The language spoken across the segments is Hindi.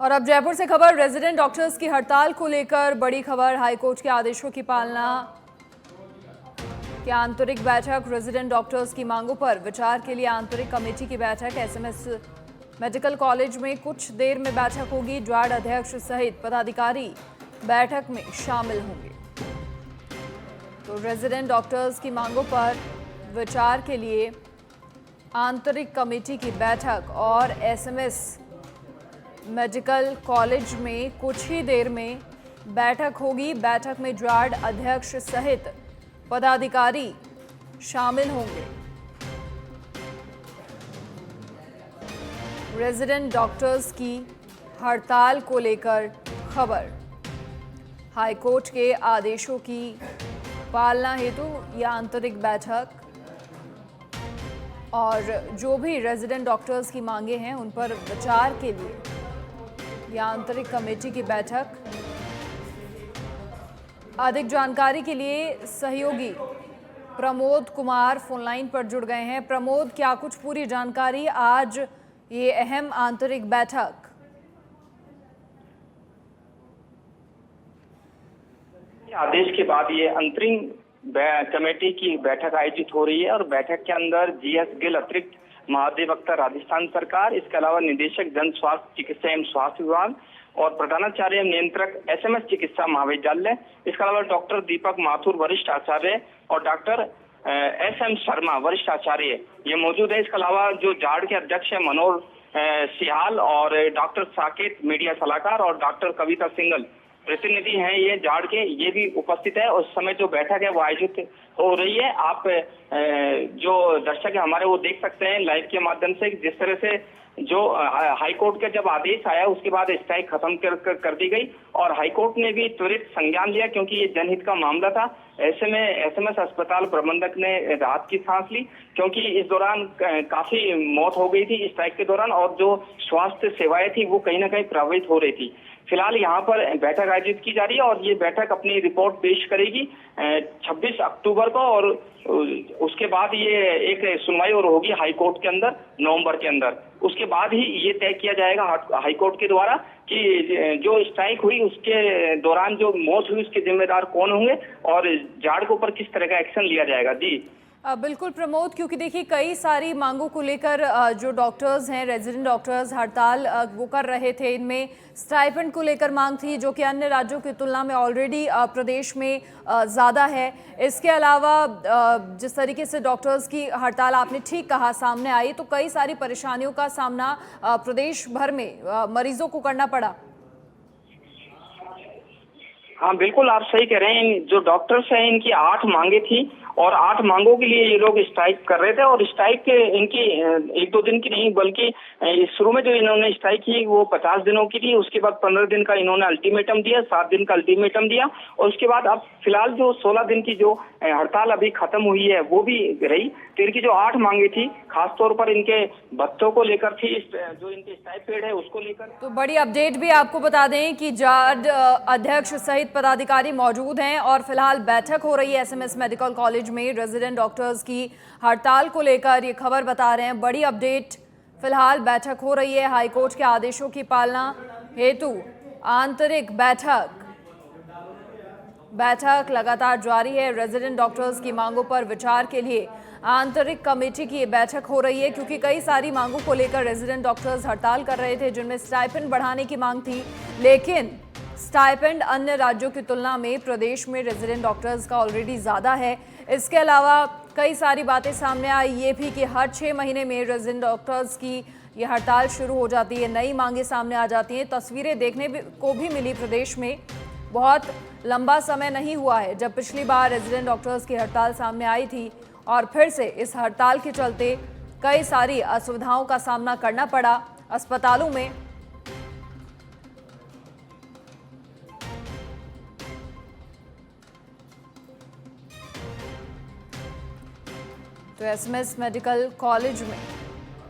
और अब जयपुर से खबर, रेजिडेंट डॉक्टर्स की हड़ताल को लेकर बड़ी खबर। हाईकोर्ट के आदेशों की पालना की आंतरिक बैठक, रेजिडेंट डॉक्टर्स की मांगों पर विचार के लिए आंतरिक कमेटी की बैठक। एसएमएस मेडिकल कॉलेज में कुछ देर में बैठक होगी। ड्वाड अध्यक्ष सहित पदाधिकारी बैठक में शामिल होंगे। तो रेजिडेंट डॉक्टर्स की मांगों पर विचार के लिए आंतरिक कमेटी की बैठक और एसएमएस मेडिकल कॉलेज में कुछ ही देर में बैठक होगी। बैठक में ड्वाड अध्यक्ष सहित पदाधिकारी शामिल होंगे। रेजिडेंट डॉक्टर्स की हड़ताल को लेकर खबर, हाईकोर्ट के आदेशों की पालना हेतु यह आंतरिक बैठक और जो भी रेजिडेंट डॉक्टर्स की मांगे हैं उन पर विचार के लिए यह आंतरिक कमेटी की बैठक। अधिक जानकारी के लिए सहयोगी प्रमोद कुमार फोनलाइन पर जुड़ गए हैं। प्रमोद, क्या कुछ पूरी जानकारी आज ये अहम आंतरिक बैठक? आदेश के बाद ये अंतरिम कमेटी की बैठक आयोजित हो रही है और बैठक के अंदर जीएस गिल अतिरिक्त महाधिवक्ता राजस्थान सरकार, इसके अलावा निदेशक जन स्वास्थ्य चिकित्सा एवं स्वास्थ्य विभाग और प्रधानाचार्य एवं नियंत्रक एसएमएस चिकित्सा महाविद्यालय, इसके अलावा डॉक्टर दीपक माथुर वरिष्ठ आचार्य और डॉक्टर एसएम शर्मा वरिष्ठ आचार्य ये मौजूद है। इसके अलावा जो जाड़ के अध्यक्ष है मनोहर सिहाल और डॉक्टर साकेत मीडिया सलाहकार और डॉक्टर कविता सिंगल प्रतिनिधि हैं ये जाड़ के, ये भी उपस्थित है। उस समय जो बैठक है वो आयोजित हो रही है। आप जो दर्शक है हमारे वो देख सकते हैं लाइव के माध्यम से जिस तरह से जो हाईकोर्ट का जब आदेश आया उसके बाद स्ट्राइक खत्म कर दी गई और हाईकोर्ट ने भी त्वरित संज्ञान लिया क्योंकि ये जनहित का मामला था। ऐसे में एसएमएस अस्पताल प्रबंधक ने राहत की सांस ली क्योंकि इस दौरान काफी मौत हो गई थी स्ट्राइक के दौरान और जो स्वास्थ्य सेवाएं थी वो कहीं ना कहीं प्रभावित हो रही थी। फिलहाल यहाँ पर बैठक आयोजित की जा रही है और ये बैठक अपनी रिपोर्ट पेश करेगी 26 अक्टूबर को और उसके बाद ये एक सुनवाई और होगी हाईकोर्ट के अंदर नवंबर के अंदर। उसके बाद ही ये तय किया जाएगा हाईकोर्ट के द्वारा कि जो स्ट्राइक हुई उसके दौरान जो मौत हुई उसके जिम्मेदार कौन होंगे और जाड़ के ऊपर किस तरह का एक्शन लिया जाएगा। जी बिल्कुल प्रमोद, क्योंकि देखिए कई सारी मांगों को लेकर जो डॉक्टर्स हैं, रेजिडेंट डॉक्टर्स हड़ताल वो कर रहे थे। इनमें स्टाइपेंड को लेकर मांग थी जो कि अन्य राज्यों की तुलना में ऑलरेडी प्रदेश में ज़्यादा है। इसके अलावा जिस तरीके से डॉक्टर्स की हड़ताल आपने ठीक कहा सामने आई तो कई सारी परेशानियों का सामना प्रदेश भर में मरीजों को करना पड़ा। हाँ बिल्कुल, आप सही कह रहे हैं। जो डॉक्टर्स हैं इनकी 8 मांगे थी और 8 मांगों के लिए ये लोग स्ट्राइक कर रहे थे और स्ट्राइक इनकी 1-2 दिन की नहीं बल्कि शुरू में जो इन्होंने स्ट्राइक की वो 50 दिनों की थी। उसके बाद 15 दिन का इन्होंने अल्टीमेटम दिया, 7 दिन का अल्टीमेटम दिया और उसके बाद अब फिलहाल जो 16 दिन की जो हड़ताल अभी खत्म हुई है वो भी रही। तो इनकी जो 8 मांगे थी खासतौर पर इनके भत्तों को लेकर थी, जो इनके स्टाइपेंड है उसको लेकर। तो बड़ी अपडेट भी आपको बता दें कि जाड अध्यक्ष सहित पदाधिकारी मौजूद हैं और फिलहाल बैठक हो रही है एसएमएस मेडिकल कॉलेज में रेजिडेंट डॉक्टर्स की हड़ताल को लेकर। ये खबर बता रहे हैं, बड़ी अपडेट। फिलहाल बैठक हो रही है हाईकोर्ट के आदेशों की पालना हेतु आंतरिक बैठक लगातार जारी है। रेजिडेंट डॉक्टर्स की मांगों पर विचार के लिए आंतरिक कमेटी की बैठक हो रही है क्योंकि कई सारी मांगों को लेकर रेजिडेंट डॉक्टर्स हड़ताल कर रहे थे जिनमें स्टाइपेंड बढ़ाने की मांग थी, लेकिन स्टाइपेंड अन्य राज्यों की तुलना में प्रदेश में रेजिडेंट डॉक्टर्स का ऑलरेडी ज़्यादा है। इसके अलावा कई सारी बातें सामने आई ये भी कि हर 6 महीने में रेजिडेंट डॉक्टर्स की ये हड़ताल शुरू हो जाती है, नई मांगें सामने आ जाती हैं। तस्वीरें देखने को भी मिली प्रदेश में, बहुत लंबा समय नहीं हुआ है जब पिछली बार रेजिडेंट डॉक्टर्स की हड़ताल सामने आई थी और फिर से इस हड़ताल के चलते कई सारी असुविधाओं का सामना करना पड़ा अस्पतालों में। तो एसएमएस मेडिकल कॉलेज में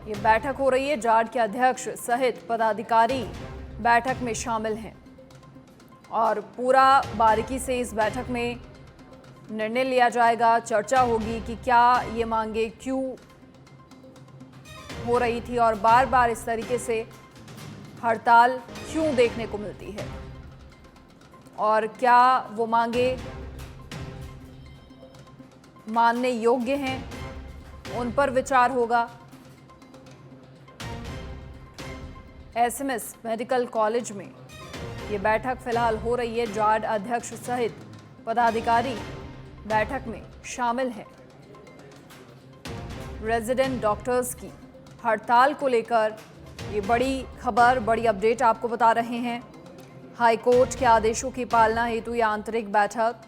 ये बैठक हो रही है। जाड के अध्यक्ष सहित पदाधिकारी बैठक में शामिल हैं और पूरा बारीकी से इस बैठक में निर्णय लिया जाएगा, चर्चा होगी कि क्या ये मांगे क्यों हो रही थी और बार बार इस तरीके से हड़ताल क्यों देखने को मिलती है और क्या वो मांगे मानने योग्य हैं, उन पर विचार होगा। एसएमएस मेडिकल कॉलेज में ये बैठक फिलहाल हो रही है। जार्ड अध्यक्ष सहित पदाधिकारी बैठक में शामिल हैं। रेजिडेंट डॉक्टर्स की हड़ताल को लेकर ये बड़ी खबर, बड़ी अपडेट आपको बता रहे हैं। हाईकोर्ट के आदेशों की पालना हेतु ये आंतरिक बैठक,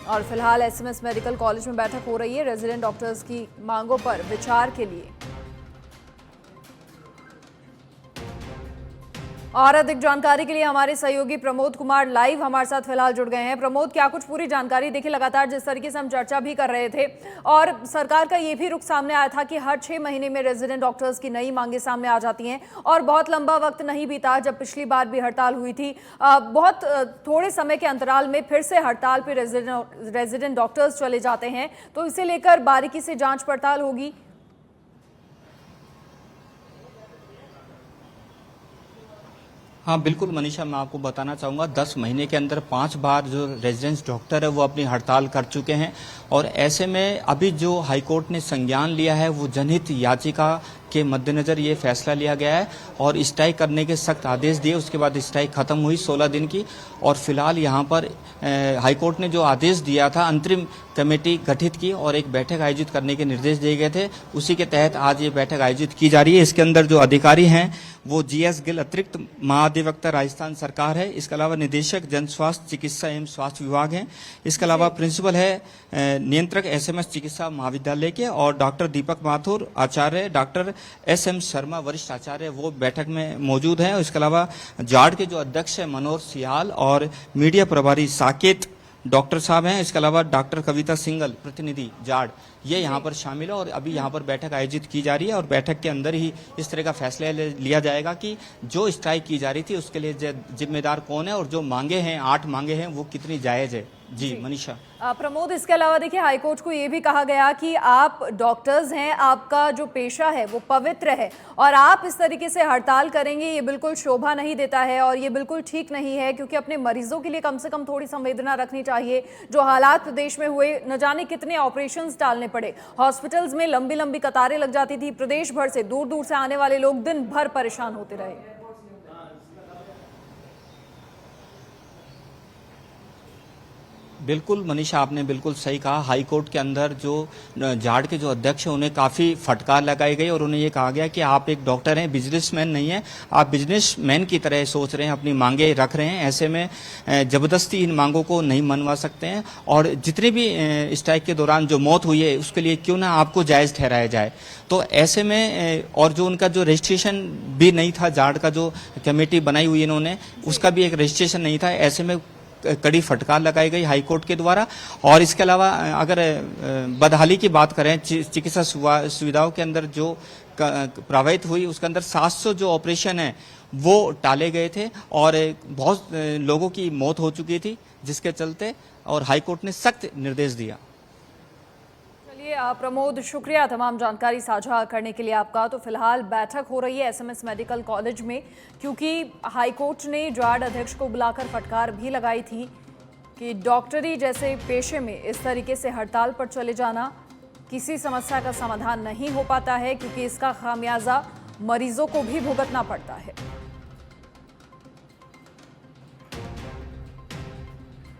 और फिलहाल एसएमएस मेडिकल कॉलेज में बैठक हो रही है रेजिडेंट डॉक्टर्स की मांगों पर विचार के लिए। और अधिक जानकारी के लिए हमारे सहयोगी प्रमोद कुमार लाइव हमारे साथ फिलहाल जुड़ गए हैं। प्रमोद, क्या कुछ पूरी जानकारी? देखिए, लगातार जिस तरीके से हम चर्चा भी कर रहे थे और सरकार का ये भी रुख सामने आया था कि हर 6 महीने में रेजिडेंट डॉक्टर्स की नई मांगें सामने आ जाती हैं, और बहुत लंबा वक्त नहीं बीता जब पिछली बार भी हड़ताल हुई थी। बहुत थोड़े समय के अंतराल में फिर से हड़ताल पर रेजिडेंट डॉक्टर्स चले जाते हैं, तो इसे लेकर बारीकी से जाँच पड़ताल होगी। हाँ बिल्कुल मनीषा, मैं आपको बताना चाहूँगा 10 महीने के अंदर 5 बार जो रेजिडेंस डॉक्टर है वो अपनी हड़ताल कर चुके हैं, और ऐसे में अभी जो हाईकोर्ट ने संज्ञान लिया है वो जनहित याचिका के मद्देनजर ये फैसला लिया गया है और स्ट्राइक करने के सख्त आदेश दिए। उसके बाद स्ट्राइक खत्म हुई 16 दिन की, और फिलहाल यहाँ पर हाईकोर्ट ने जो आदेश दिया था, अंतरिम कमेटी गठित की और एक बैठक आयोजित करने के निर्देश दिए गए थे, उसी के तहत आज ये बैठक आयोजित की जा रही है। इसके अंदर जो अधिकारी हैं वो जीएस गिल अतिरिक्त महाधिवक्ता राजस्थान सरकार है, इसके अलावा निदेशक जन स्वास्थ्य चिकित्सा एवं स्वास्थ्य विभाग हैं, इसके अलावा प्रिंसिपल है नियंत्रक एसएमएस चिकित्सा महाविद्यालय के, और डॉक्टर दीपक माथुर आचार्य, डॉक्टर एसएम शर्मा वरिष्ठ आचार्य वो बैठक में मौजूद हैं। इसके अलावा जार्ड के जो अध्यक्ष है मनोहर सियाल और मीडिया प्रभारी साकेत डॉक्टर साहब हैं, इसके अलावा डॉक्टर कविता सिंगल प्रतिनिधि जार्ड ये यहाँ पर शामिल है, और अभी यहाँ पर बैठक आयोजित की जा रही है, और बैठक के अंदर ही इस तरह का फैसला लिया जाएगा कि जो स्ट्राइक की जा रही थी उसके लिए जिम्मेदार कौन है और जो मांगे हैं 8 मांगे हैं वो कितनी जायज है। जी मनीषा। प्रमोद, इसके अलावा देखिए, हाईकोर्ट को ये भी कहा गया कि आप डॉक्टर्स हैं, आपका जो पेशा है वो पवित्र है, और आप इस तरीके से हड़ताल करेंगे ये बिल्कुल शोभा नहीं देता है और ये बिल्कुल ठीक नहीं है, क्योंकि अपने मरीजों के लिए कम से कम थोड़ी संवेदना रखनी चाहिए। जो हालात प्रदेश में हुए, न जाने कितने ऑपरेशंस टालने पड़े, हॉस्पिटल्स में लंबी लंबी कतारें लग जाती थी, प्रदेश भर से दूर दूर से आने वाले लोग दिन भर परेशान होते रहे। बिल्कुल मनीषा, आपने बिल्कुल सही कहा। हाईकोर्ट के अंदर जो जार्ड के जो अध्यक्ष हैं उन्हें काफ़ी फटकार लगाई गई और उन्हें ये कहा गया कि आप एक डॉक्टर हैं, बिजनेसमैन नहीं है, आप बिजनेसमैन की तरह सोच रहे हैं, अपनी मांगे रख रहे हैं, ऐसे में जबरदस्ती इन मांगों को नहीं मनवा सकते हैं, और जितने भी स्ट्राइक के दौरान जो मौत हुई है उसके लिए क्यों ना आपको जायज़ ठहराया जाए। तो ऐसे में और जो उनका जो रजिस्ट्रेशन भी नहीं था, जार्ड का जो कमेटी बनाई हुई इन्होंने उसका भी एक रजिस्ट्रेशन नहीं था, ऐसे में कड़ी फटकार लगाई गई हाईकोर्ट के द्वारा। और इसके अलावा अगर बदहाली की बात करें, चिकित्सा सुविधाओं के अंदर जो प्रभावित हुई उसके अंदर 700 जो ऑपरेशन है वो टाले गए थे और बहुत लोगों की मौत हो चुकी थी, जिसके चलते और हाईकोर्ट ने सख्त निर्देश दिया। प्रमोद, शुक्रिया तमाम जानकारी साझा करने के लिए आपका। तो फिलहाल बैठक हो रही है एसएमएस मेडिकल कॉलेज में, क्योंकि हाईकोर्ट ने जार्ड अध्यक्ष को बुलाकर फटकार भी लगाई थी कि डॉक्टरी जैसे पेशे में इस तरीके से हड़ताल पर चले जाना किसी समस्या का समाधान नहीं हो पाता है, क्योंकि इसका खामियाजा मरीजों को भी भुगतना पड़ता है।